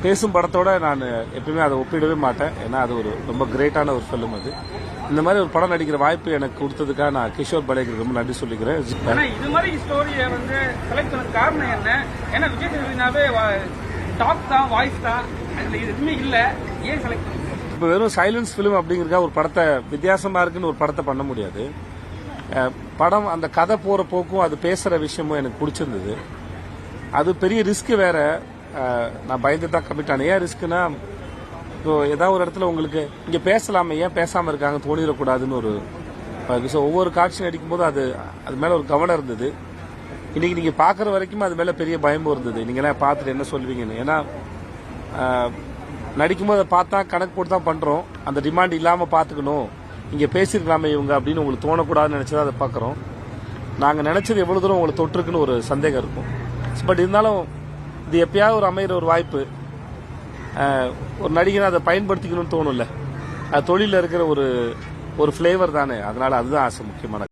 பேசும் படத்தோட நான் எப்பயுமே அதை ஒப்பிடவே மாட்டேன். ஏன்னா அது ஒரு ரொம்ப கிரேட்டான ஒரு ஃபிலிம். அது இந்த மாதிரி ஒரு படம் நடிக்கிற வாய்ப்பு எனக்கு கொடுத்ததுக்காக நான் கிஷோர் பலேக்கு ரொம்ப நன்றி சொல்லிக்கிறேன். இது மாதிரி ஸ்டோரியை வந்து செலக்ட் பண்ண காரணம் என்ன? ஏன்னா விஜய் சேதுபதினாவே டாக் தான், வாய்ஸ் தான், அதுல எதுவுமே இல்ல. ஏன் செலக்ட் பண்ணி? இப்போ வெறும் சைலன்ஸ் ஃபிலிம் அப்படிங்கிறதுக்காக ஒரு படத்தை வித்தியாசமா இருக்குன்னு ஒரு படத்தை பண்ண முடியாது. படம் அந்த கதை போற போக்கும் அது பேசுற விஷயமும் எனக்கு பிடிச்சிருந்தது. அது பெரிய ரிஸ்க் வேற. நான் பயந்து தான் கமிட் ஆனேன். ஏன் ரிஸ்க்னா, இப்போ ஏதாவது ஒரு இடத்துல உங்களுக்கு இங்க பேசலாமே, ஏன் பேசாம இருக்காங்க தோணிடக்கூடாதுன்னு ஒரு ஒவ்வொரு காட்சி நடிக்கும் போது அது மேல ஒரு கவனம் இருந்தது. இன்னைக்கு நீங்க பாக்குற வரைக்கும் அது மேல பெரிய பயமும் இருந்தது. நீங்க எல்லாம் பார்த்துட்டு என்ன சொல்வீங்கன்னு. ஏன்னா நடிக்கும்போது அதை பார்த்தா கணக்கு போட்டு தான் பண்றோம். அந்த டிமாண்ட் இல்லாம பாத்துக்கணும், இங்க பேசிருக்கலாமே இவங்க அப்படின்னு உங்களுக்கு தோணக்கூடாதுன்னு நினைச்சதா அதை பாக்குறோம். நாங்க நினைச்சது எவ்வளவு தூரம் உங்களுக்கு தொற்றுக்குன்னு ஒரு சந்தேகம் இருக்கும். பட் இருந்தாலும் இது எப்பயாவது ஒரு அமைகிற ஒரு வாய்ப்பு. ஒரு நடிகனை அதை பயன்படுத்திக்கணும்னு தோணும்ல. அது தொழில இருக்கிற ஒரு ஃபிளேவர் தானே. அதனால அதுதான் ஆசை முக்கியமான.